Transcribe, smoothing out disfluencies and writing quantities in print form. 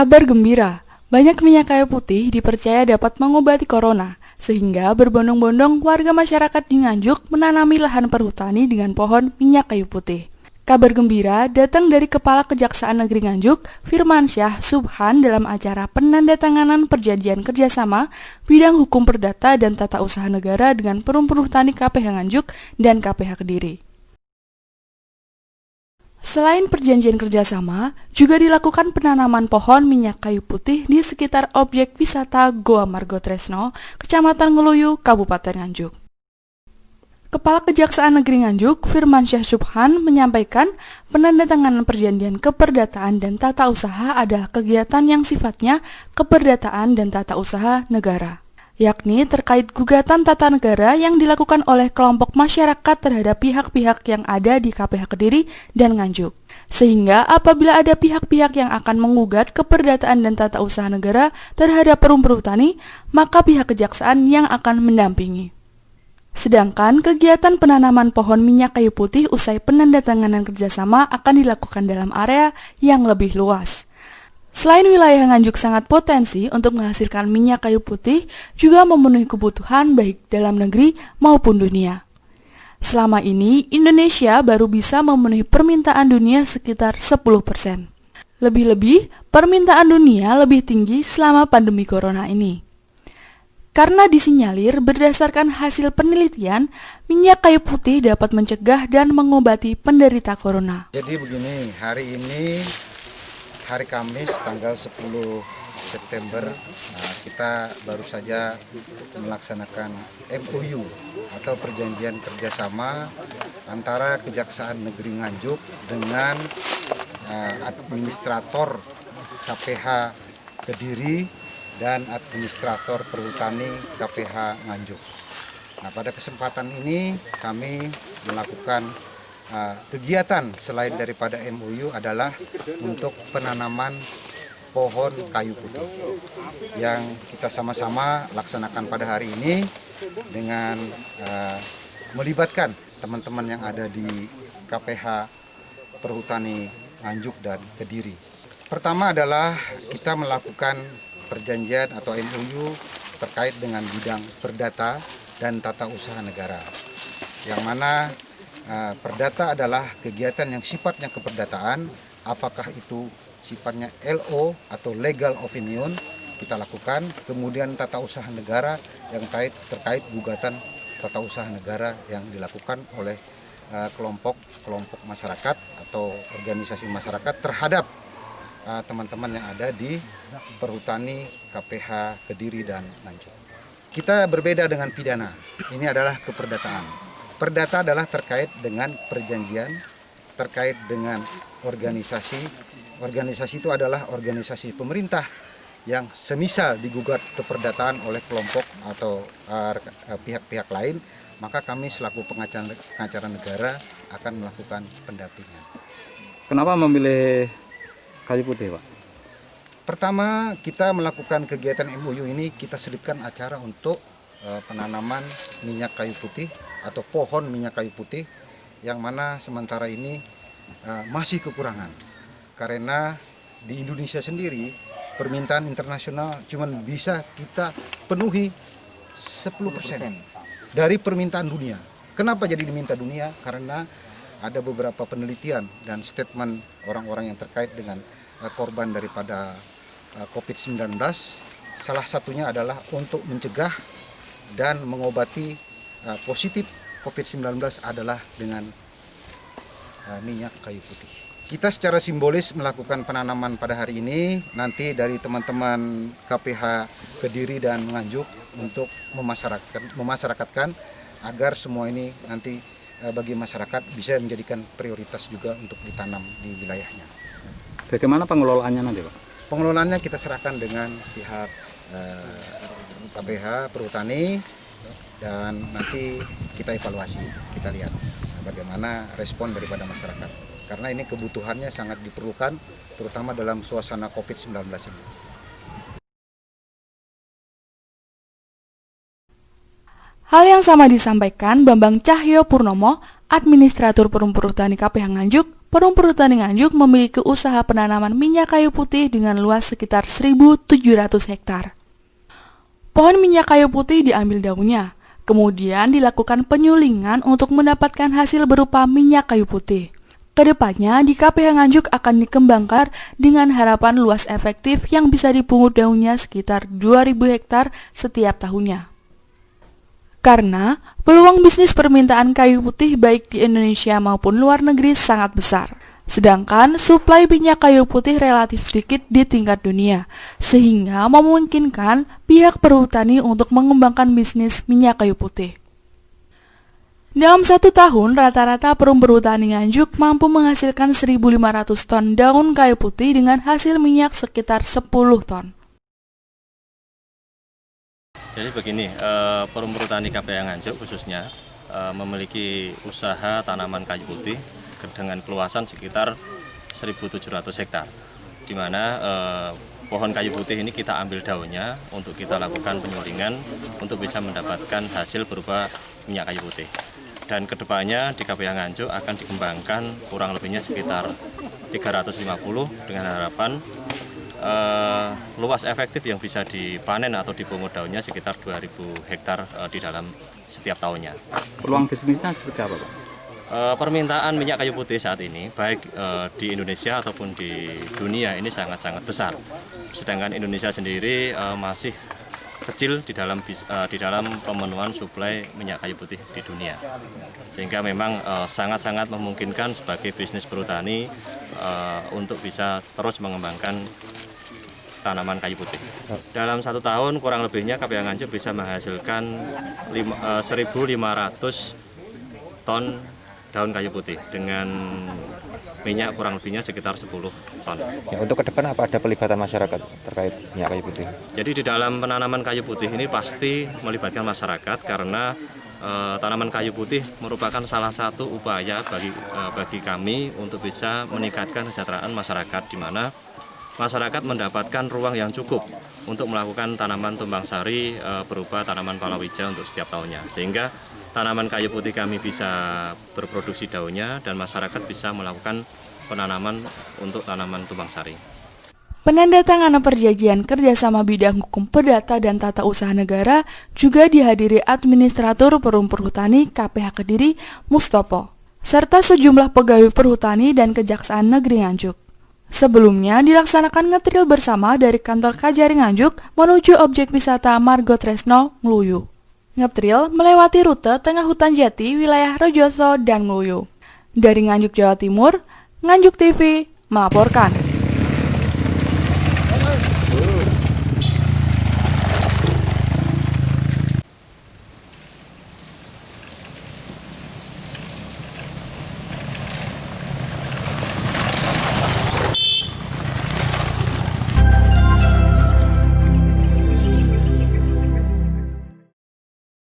Kabar gembira, banyak minyak kayu putih dipercaya dapat mengobati corona, sehingga berbondong-bondong warga masyarakat di Nganjuk menanami lahan perhutani dengan pohon minyak kayu putih. Kabar gembira datang dari Kepala Kejaksaan Negeri Nganjuk, Firmansyah Subhan dalam acara penandatanganan perjanjian kerjasama bidang hukum perdata dan tata usaha negara dengan Perum Perhutani KPH Nganjuk dan KPH Kediri. Selain perjanjian kerjasama, juga dilakukan penanaman pohon minyak kayu putih di sekitar objek wisata Goa Margo Tresno, Kecamatan Ngeluyu, Kabupaten Nganjuk. Kepala Kejaksaan Negeri Nganjuk, Firmansyah Subhan, menyampaikan penandatanganan perjanjian keperdataan dan tata usaha adalah kegiatan yang sifatnya keperdataan dan tata usaha negara, yakni terkait gugatan tata negara yang dilakukan oleh kelompok masyarakat terhadap pihak-pihak yang ada di KPH Kediri dan Nganjuk. Sehingga apabila ada pihak-pihak yang akan menggugat keperdataan dan tata usaha negara terhadap Perum Perhutani, maka pihak kejaksaan yang akan mendampingi. Sedangkan kegiatan penanaman pohon minyak kayu putih usai penandatanganan kerjasama akan dilakukan dalam area yang lebih luas. Selain wilayah Nganjuk sangat potensi untuk menghasilkan minyak kayu putih, juga memenuhi kebutuhan baik dalam negeri maupun dunia. Selama ini, Indonesia baru bisa memenuhi permintaan dunia sekitar 10%. Lebih-lebih, permintaan dunia lebih tinggi selama pandemi corona ini. Karena disinyalir berdasarkan hasil penelitian, minyak kayu putih dapat mencegah dan mengobati penderita corona. Jadi begini, hari ini hari Kamis tanggal 10 September kita baru saja melaksanakan MOU atau perjanjian kerjasama antara Kejaksaan Negeri Nganjuk dengan administrator KPH Kediri dan administrator perhutani KPH Nganjuk. Nah, pada kesempatan ini kami melakukan kegiatan selain daripada MOU adalah untuk penanaman pohon kayu putih yang kita sama-sama laksanakan pada hari ini dengan melibatkan teman-teman yang ada di KPH Perhutani Nganjuk dan Kediri. Pertama adalah kita melakukan perjanjian atau MOU terkait dengan bidang perdata dan tata usaha negara, yang mana perdata adalah kegiatan yang sifatnya keperdataan, apakah itu sifatnya LO atau legal opinion kita lakukan, kemudian tata usaha negara yang terkait gugatan tata usaha negara yang dilakukan oleh kelompok masyarakat atau organisasi masyarakat terhadap teman-teman yang ada di Perhutani KPH Kediri dan Nganjuk. Kita berbeda dengan pidana, ini adalah keperdataan. Perdata adalah terkait dengan perjanjian, terkait dengan organisasi. Organisasi itu adalah organisasi pemerintah yang semisal digugat keperdataan oleh kelompok atau pihak-pihak lain, maka kami selaku pengacara negara akan melakukan pendampingan. Kenapa memilih kayu putih, Pak? Pertama, kita melakukan kegiatan MOU ini, kita selipkan acara untuk penanaman minyak kayu putih atau pohon minyak kayu putih, yang mana sementara ini masih kekurangan. Karena di Indonesia sendiri, permintaan internasional cuma bisa kita penuhi 10% dari permintaan dunia. Kenapa jadi diminta dunia? Karena ada beberapa penelitian dan statement orang-orang yang terkait dengan korban daripada COVID-19, salah satunya adalah untuk mencegah dan mengobati positif COVID-19 adalah dengan minyak kayu putih. Kita secara simbolis melakukan penanaman pada hari ini, nanti dari teman-teman KPH Kediri dan Nganjuk untuk memasyarakatkan agar semua ini nanti bagi masyarakat bisa menjadikan prioritas juga untuk ditanam di wilayahnya. Bagaimana pengelolaannya nanti, Pak? Pengelolaannya kita serahkan dengan pihak KPH Perhutani dan nanti kita evaluasi, kita lihat bagaimana respon daripada masyarakat. Karena ini kebutuhannya sangat diperlukan, terutama dalam suasana COVID-19 ini. Hal yang sama disampaikan Bambang Cahyo Purnomo, Administrator Perum Perhutani KPH Nganjuk. Perum Perhutani Nganjuk memiliki usaha penanaman minyak kayu putih dengan luas sekitar 1.700 hektar. Pohon minyak kayu putih diambil daunnya, kemudian dilakukan penyulingan untuk mendapatkan hasil berupa minyak kayu putih. Kedepannya di KPH Nganjuk akan dikembangkan dengan harapan luas efektif yang bisa dipungut daunnya sekitar 2.000 hektar setiap tahunnya. Karena peluang bisnis permintaan kayu putih baik di Indonesia maupun luar negeri sangat besar. Sedangkan suplai minyak kayu putih relatif sedikit di tingkat dunia, sehingga memungkinkan pihak perhutani untuk mengembangkan bisnis minyak kayu putih. Dalam 1 tahun, rata-rata Perum Perhutani Nganjuk mampu menghasilkan 1.500 ton daun kayu putih dengan hasil minyak sekitar 10 ton. Jadi begini, Perum Perhutani KPH Nganjuk khususnya memiliki usaha tanaman kayu putih dengan keluasan sekitar 1.700 hektar, di mana pohon kayu putih ini kita ambil daunnya untuk kita lakukan penyulingan untuk bisa mendapatkan hasil berupa minyak kayu putih. Dan kedepannya di KPH Nganjuk akan dikembangkan kurang lebihnya sekitar 350 dengan harapan luas efektif yang bisa dipanen atau dipungut daunnya sekitar 2.000 hektar di dalam setiap tahunnya. Peluang bisnisnya seperti apa, Pak? Permintaan minyak kayu putih saat ini baik di Indonesia ataupun di dunia ini sangat-sangat besar. Sedangkan Indonesia sendiri masih kecil di dalam pemenuhan suplai minyak kayu putih di dunia. Sehingga memang sangat-sangat memungkinkan sebagai bisnis perhutani untuk bisa terus mengembangkan tanaman kayu putih. Dalam 1 tahun kurang lebihnya KPH Nganjuk bisa menghasilkan 1.500 ton daun kayu putih dengan minyak kurang lebihnya sekitar 10 ton. Ya, untuk ke depan apa ada pelibatan masyarakat terkait minyak kayu putih? Jadi di dalam penanaman kayu putih ini pasti melibatkan masyarakat karena tanaman kayu putih merupakan salah satu upaya bagi kami untuk bisa meningkatkan kesejahteraan masyarakat, di mana masyarakat mendapatkan ruang yang cukup untuk melakukan tanaman tumbang sari berupa tanaman palawija untuk setiap tahunnya, sehingga tanaman kayu putih kami bisa berproduksi daunnya dan masyarakat bisa melakukan penanaman untuk tanaman tumbang sari. Penandatanganan perjanjian kerjasama bidang hukum perdata dan tata usaha negara juga dihadiri Administrator Perum Perhutani KPH Kediri Mustopo, serta sejumlah pegawai perhutani dan Kejaksaan Negeri Nganjuk. Sebelumnya dilaksanakan ngetril bersama dari kantor Kajari Nganjuk menuju objek wisata Margo Tresno, Ngluyu. Ngetril melewati rute Tengah Hutan Jati, wilayah Rejoso dan Ngluyu. Dari Nganjuk, Jawa Timur, Nganjuk TV melaporkan.